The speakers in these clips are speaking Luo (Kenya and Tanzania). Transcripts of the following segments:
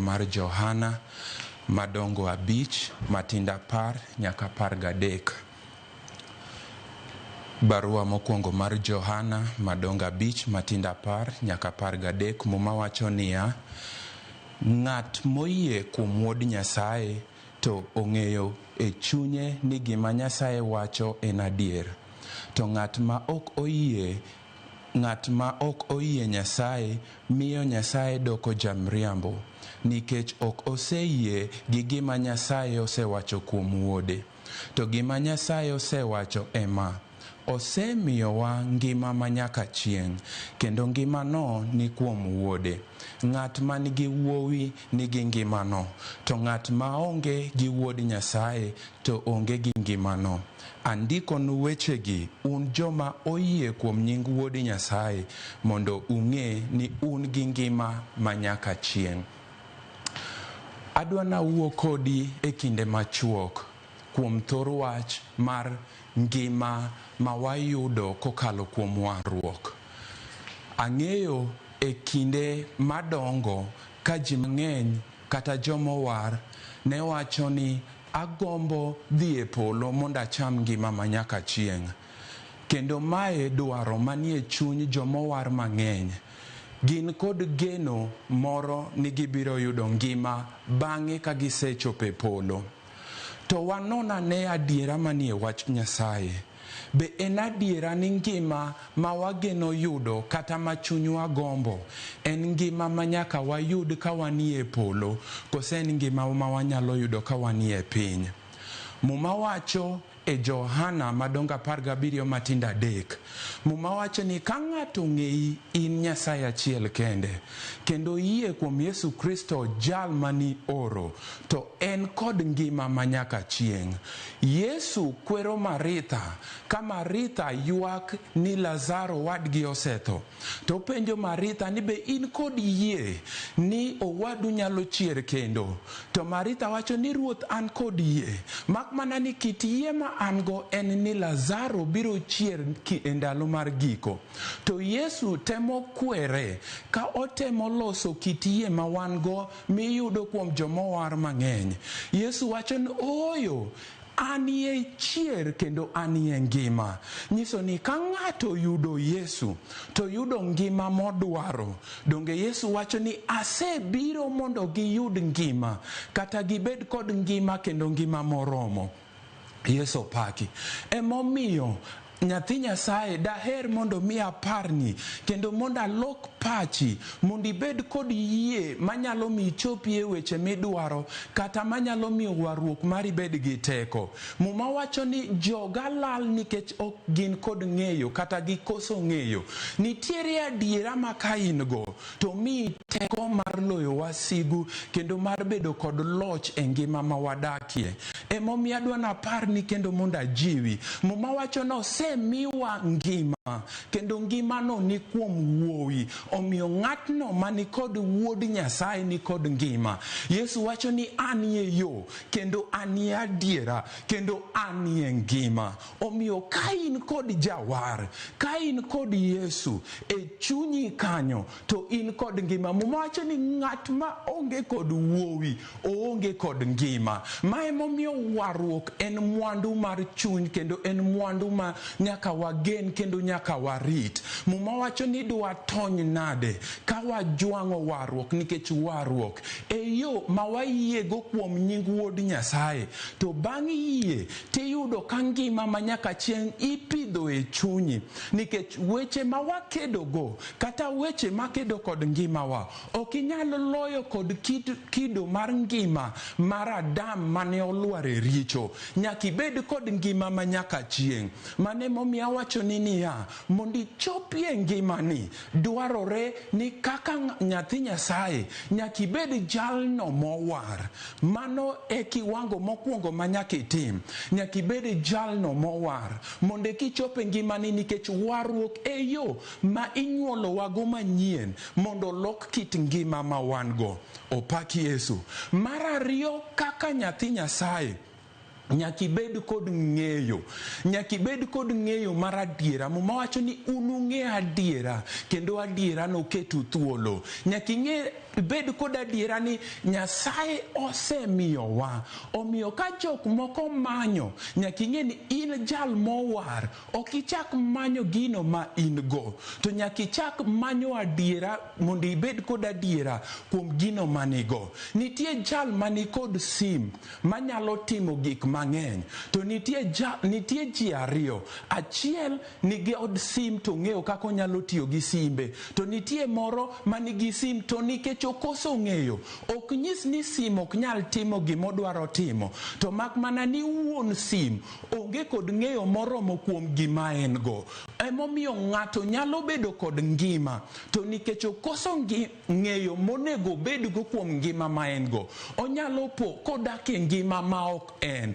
mar Johana madongo 5 matindo 10 nyaka 13. Barua mokwongo mar Johana madongo 5 matindo 10 nyaka 13 muma wacho niya: ng'at moyie kuom Wuod Nyasaye to ong'eyo e chunye ni gima Nyasaye wacho en adier. To ng'at ma ok oyie Nyasaye miyo Nyasaye doko jamriambo, nikech ok oseyie gi gima Nyasaye osewacho kuom Wuode. To gima Nyasaye osewacho ema: osemiyowa ngima manyaka chieng', kendo ngimano ni kuom Wuode. Ng'at man gi Wuowi nigi ngimano, to ng'at ma onge gi Wuod Nyasaye to onge gi ngimano. Andikonu wechegi un joma oyie kuom nying Wuod Nyasaye, mondo ung'e ni un gi ngima manyaka chieng'. Adwa nawuo kodi e kinde machuok kuom thor wach mar ngima ma wayudo kokalo kuom warruok. Ang'eyo e kinde madongo ka ji mang'eny kata jomowar ne wacho ni agombo dhi e polo mondo acham ngima manyaka chieng'. Kendo mae dwaro manie chuny jomowar mang'eny. Gin kod geno moro ni gibiro yudo ngima bang'e ka gisechopo e polo. To wanona ne adiera manie wach Nyasaye. Be en adiera ni ngima ma wageno yudo kata ma chunywa gombo en ngima ma nyaka wayud ka wanie polo, kose en ngima ma wanyalo yudo ka wanie piny? Muma wacho e Johana madongo 17 matindo 3. Muma wacho ni ka ng'ato ng'eyi in Nyasaye achiel kende, kendo yie kuom Yesu Kristo jal mani oro, to en kod ngima manyaka chieng'. Yesu kwero Maritha, ka Maritha ywak ni Lazaro wadgi osetho, to penjo Maritha ni be in kod yie ni owadu nyalo chier kendo? To Maritha wacho ni Ruoth, an kod yie, mak mana ni kit yie ma an go en ni Lazaro biro chier e ndalo mar giko. To Yesu temo kwere ka otemo loso kit yie ma wan go miyudo kuom jomowar mang'eny. Yesu wacho ni ooyo, anie chier kendo anie ngima. Nyiso ni ka ng'ato yudo Yesu to yudo ngima modwaro. Donge Yesu wacho ni asebiro mondo giyud ngima, kata gibed kod ngima kendo ngima moromo. Yesu paki. Emomiyo nyathi Nyasaye daher mondo mi aparni kendo mondo alok pachi mondo ibed kod yie manyalo mi chopi e weche midwaro, kata manyalo mi warruok mari bed gi teko. Muma wacho ni joga lal nikech ok gin kod ng'eyo kata gikoso ng'eyo. Nitiere adiera ma ka in go to mi teko mar loyo wasigu kendo mar bedo kod loch e ngima ma wadakie. Emomiyo adwa naparni kendo mondo ajiwi. Muma wacho no miwa ngima, kendo ngimano ni kuom Wuowi. Omiyo ng'atno mani kod Wuod Nyasaye ni kod ngima. Yesu wacho ni anie yo, kendo anie adiera, kendo anie ngima. Omiyo ka in kod jawar, ka in kod Yesu e chunyi kanyo, to in kod ngima. Muma wacho ni ng'at ma onge kod Wuowi oonge kod ngima. Ma emomiyo warruok en mwandu mar chuny, kendo en mwandu ma nyaka wagen kendo nyaka warit. Muma wacho ni dwa tony nade ka wajwang'o warruok, nikech warruok e yo ma wayiego kuom nying Wuod Nyasaye. To bang' yie tiyudo ka ngima ma nyaka chieng' ipidho e chunyi, nikech weche ma wakedo go kata weche makedo kod ngima wa ok inyal loyo kod kido mar ngima mar Adam mane olwar e richo. Nyaka ibed kod ngima ma nyaka chieng'. Mane momiyo awacho ni niya, mondo ichopie ngimani dwarore ni kaka nyathi Nyasaye nyaka ibed jalno mowar. Mano e kiwango mokwongo ma nyaka itim. Nyaka ibed jalno mowar mondo kichope ngimani, nikech warruok e yo ma inyuolo wago manyien mondo lok kit ngima ma wan go. Opaki Yesu. Mar ariyo, kaka nyathi Nyasaye nyaka ibed kod ng'eyo. Nyaka ibed kod ng'eyo mar adiera. Muma wacho ni unung'e adiera, kendo adiera no ketu thuolo. Nyaka ing'e bed kod adiera ni Nyasaye osemiyowa. Omiyo ka jok moko manyo, nyaka ing'e ni in jal mowar, ok ichak manyo gino ma in go, to nyaka ichak manyo adiera mondo ibed kod adiera kuom gino manigo. Nitie jal mani kod sim manyalo timo gik mang'eny, to nitie ji ariyo, achiel nigi od sim to ng'eyo kaka onyalo tiyo gi simbe, to nitie moro manigi sim to nikech okoso ng'eyo. Ok nyis ni sim ok nyal timo gimodwaro timo, to mak mana ni wuon sim onge kod ng'eyo moromo kuom gima en go. Emomiyo ng'ato nyalo bedo kod ngima, to nikech okoso ng'eyo monego bed go kuom ngima ma en go, onyalo po kodak e ngima ma ok en.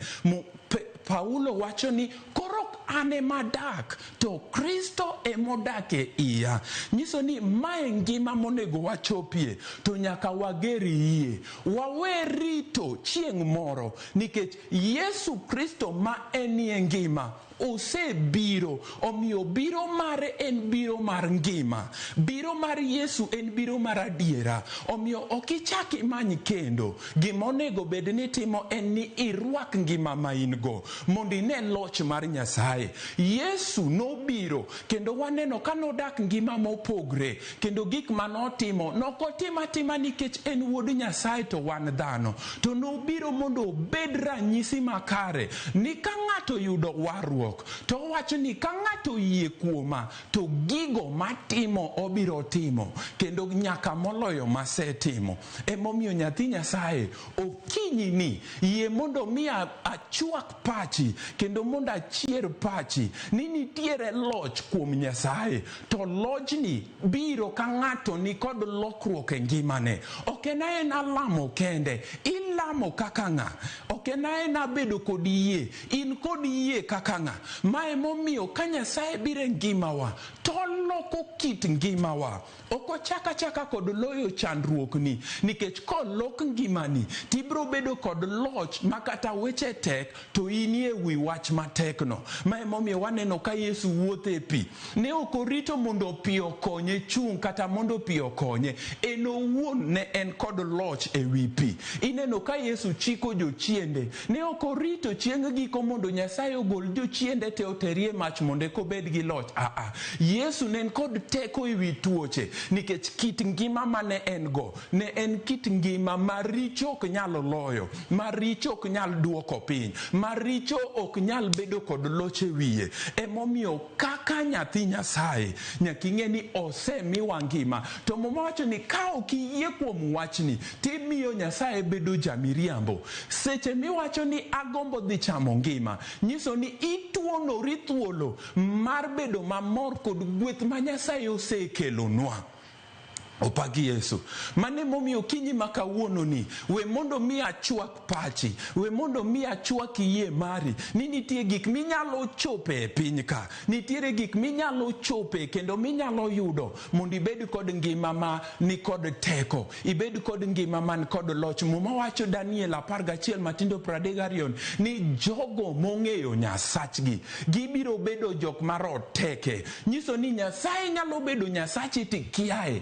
Paulo wacho ni koro an ema dak, to Kristo emodak e iya. Nyiso ni mae ngima monego wachopie, to nyaka wager yie. Wawe rito chieng' moro, nikech Yesu Kristo ma enie ngima osebiro. Omiyo biro mare en biro mar ngima. Biro mar Yesu en biro mar adiera. Omiyo ok ichak imany kendo. Gima onego bed ni timo en ni irwak ngima ma in go, mondo ine loch mar Nyasaye. Yesu nobiro kendo waneno ka nodak ngima mopogre, kendo gik manotimo nokotim atima nikech en wuod Nyasaye to wan dhano, to nobiro mondo obed ranyisi makare ni ka ng'ato yudo warruok, to wacho ni ka ng'ato yie kuoma, to gigo matimo obiro timo, kendo nyaka moloyo masetimo. Emomiyo nyathi Nyasaye okinyi ni yie mondo mi achwak pachi, kendo mondo achier pachi ni nitiere loch kuom Nyasaye, to lojni biro ka ng'ato ni kod lokruok e ngimane. Ok en lamo kende, ilamo kaka ng'a. Ok en bedo kod yie, in kod yie kaka ng'a. Ma emomiyo ka Nyasaye biro e ngimawa, to loko kit ngimawa. Ok ochaka chaka kod loyo chandruokni, nikech kolok ngimani tibiro bedo kod loch makata weche tek to inie wi wach matekno. Ma emomiyo waneno ka Yesu wuotho e pi, ne ok orito mondo pi okonye chung' kata mondo pi okonye, en owuon ne en kod loch e wi pi. Ineno ka Yesu chiko jochiende, ne ok orito chieng' giko mondo Nyasaye ogol jochiende te oterie mach mondo ekobed gi loch. Yesu ne en kod teko e wi tuoche, nikech kit ngima mane en go ne en kit ngima maricho ok nyal loyo, maricho ok nyal duoko piny, maricho ok nyal bedo kod loch e wiye. Emomiyo kaka nyathi Nyasaye nyaka ing'e ni osemiwa ngima, to moma wacho ni ka ok iyie kuom wachni timiyo Nyasaye bedo jamiriambo. Seche miwacho ni agombo dhi chamo ngima, nyiso ni ituonori thuolo mar bedo mamor kod gweth ma Nyasaye osekelonwa. Opagi Yesu. Mane momiyo kinyi makawuono ni, we mondo mi achwak pachi, we mondo mi achwak yie mari, ni nitie gik minyalo chope e piny ka, nitiere gik minyalo chope kendo minyalo yudo mondo ibed kod ngima ma ni kod teko, ibed kod ngima man kod loch. Muma wacho Daniel 11 matindo 32 ni jogo mong'eyo Nyasachgi gibiro bedo jok maroteke. Nyiso ni Nyasaye nyalo bedo Nyasachi tikiae,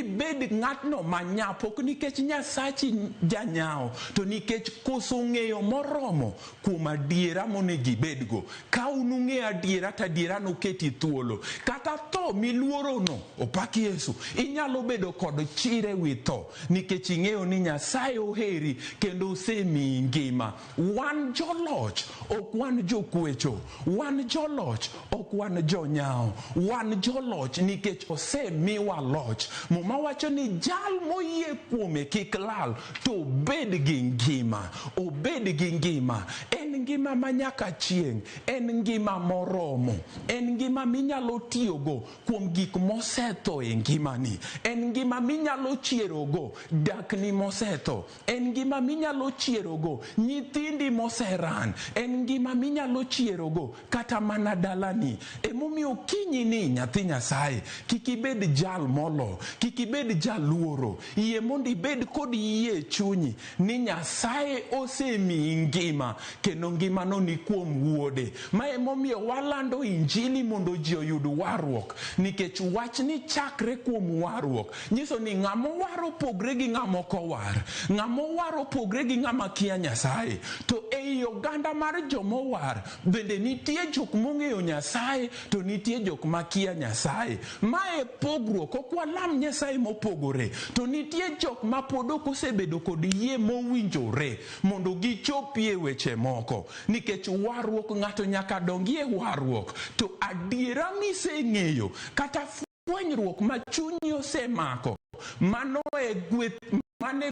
bed ng'atno manyapo, ok nikech Nyasachi janyao, to nikech koso ng'eyo moromo kuom adiera monego ibedgo. Ka unung'eyo adiera, to adiera noketi thuolo. Kata tho miluoro no, opaki Yesu, inyalo bedo kod chire wi tho, nikech ing'eyo ni Nyasaye oheri kendo osemiyi ngima. Wan joloch, ok wan jokwecho. Wan joloch, ok wan jonyao. Wan joloch nikech osemiwa loch. Wacho ni jal moyie kuome kik lal, to obed gi ngima. Obed gi ngima. En ngima manyaka chieng', en ngima moromo, en ngima minyalo tiyogo kuom gik mosetho e ngimani, en ngima minyalo chierogo dakni mosetho, en en ngima minyalo chierogo nyithindi moseran, en ngima minyalo chierogo kata mana dalani. Emomiyo kinyini nyathi Nyasaye, kik ibed jal molo, kik ibed jaluoro, yie mondo ibed kod yie chunyi ni Nyasaye osemiyi ngima, kendo ngimano ni kuom wuode. Ma emomiyo walando injili mondo ji oyud warruok, nikech wach ni chakre kuom warruok nyiso ni ng'ama waro pogre gi ng'ama ok owar, ng'ama waro pogre gi ng'ama kia Nyasaye. To ei oganda mar jomowar bende nitie jok mong'eyo Nyasaye, to nitie jok makia Nyasaye. Mae pogruok, ok walam Nyasaye mopogore, to nitie jok ma pod ok osebedo kod yie mowinjore mondo gichopie weche moko, nikech warruok ng'ato nyaka dongie warruok. To adiera miseng'eyo kata fwenyruok ma chunyi osemako, mano e gweth, mane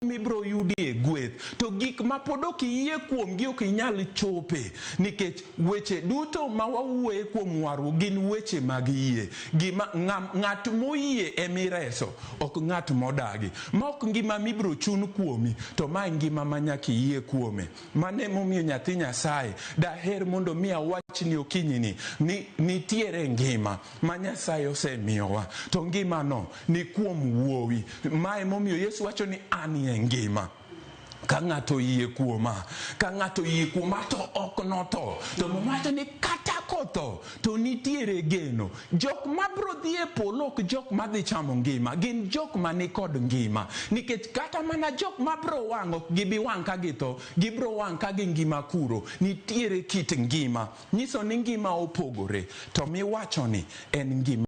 mibro yudi e gweth. To gik ma pod ok iyie kuom gi ok inyal chope, nikech weche duto ma wawuoye kuom warruok gin weche mag yie. Gima ng'at moyie emireso, ok ng'at modagi. Ma ok ngima mibro chun kuomi, to ma ngima ma nyaka iyie kuome. Mane momiyo nyathi Nyasaye daher mondo mi awachni okinyini ni nitiere ngima ma Nyasaye osemiyowa, to ngima no ni kuom wuowi. Ma emomiyo Yesu wacho ni an ngima. Ka ng'ato yie kuoma, ka ng'ato yie kuoma to ok noto. To momato ni kata kotho to nitiere geno. Jok ma bro dhi e polo ok jok ma dhi chamo ngima, gin jok ma ni kod ngima. Nikech kata mana jok ma bro wang' ok gibi wang' ka githo, gibro wang' ka gi ngima kuro. Nitiere kit ngima, nyiso ni ngima opogore. To miwacho ni en ngima